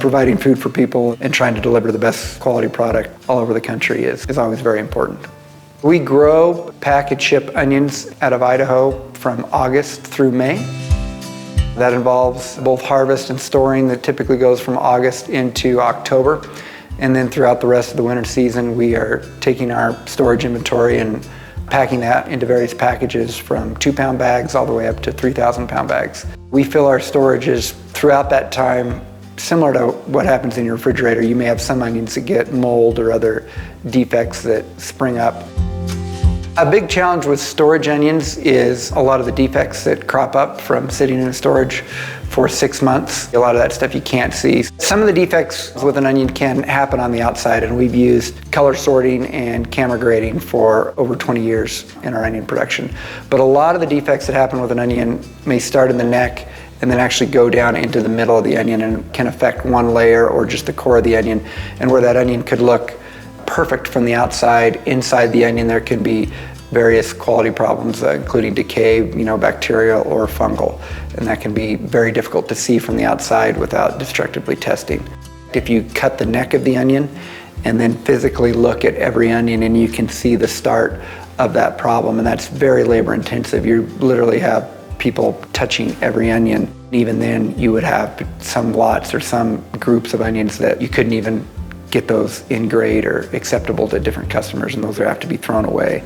providing food for people and trying to deliver the best quality product all over the country is always very important. We grow, package, ship onions out of Idaho from August through May. That involves both harvest and storing that typically goes from August into October. And then throughout the rest of the winter season, we are taking our storage inventory and packing that into various packages from 2-pound bags all the way up to 3,000-pound bags. We fill our storages throughout that time similar to what happens in your refrigerator. You may have some onions that get mold or other defects that spring up. A big challenge with storage onions is a lot of the defects that crop up from sitting in storage for 6 months. A lot of that stuff you can't see. Some of the defects with an onion can happen on the outside, and we've used color sorting and camera grading for over 20 years in our onion production. But a lot of the defects that happen with an onion may start in the neck and then actually go down into the middle of the onion and can affect one layer or just the core of the onion. And where that onion could look perfect from the outside, inside the onion there can be various quality problems, including decay, bacterial or fungal. And that can be very difficult to see from the outside without destructively testing. If you cut the neck of the onion and then physically look at every onion, and you can see the start of that problem, and that's very labor intensive. You literally have people touching every onion. Even then, you would have some lots or some groups of onions that you couldn't even get those in grade or acceptable to different customers, and those would have to be thrown away.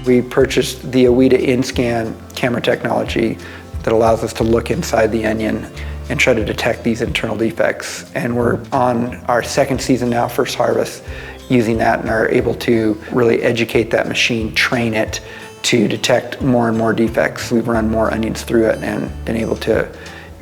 We purchased the Aweta in-scan camera technology that allows us to look inside the onion and try to detect these internal defects. And we're on our second season now, first harvest, using that, and are able to really educate that machine, train it to detect more and more defects. We've run more onions through it and been able to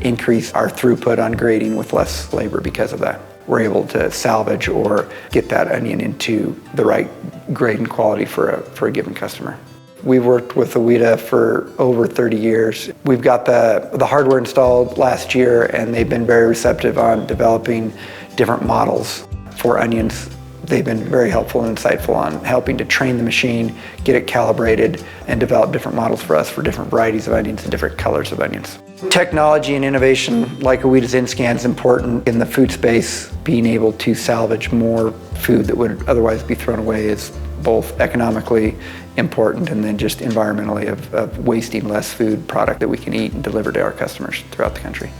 increase our throughput on grading with less labor because of that. We're able to salvage or get that onion into the right grade and quality for a given customer. We've worked with Aweta for over 30 years. We've got the hardware installed last year, and they've been very receptive on developing different models for onions. They've been very helpful and insightful on helping to train the machine, get it calibrated, and develop different models for us for different varieties of onions and different colors of onions. Technology and innovation like Aweta's in-scan is important in the food space. Being able to salvage more food that would otherwise be thrown away is both economically important and then just environmentally of wasting less food product that we can eat and deliver to our customers throughout the country.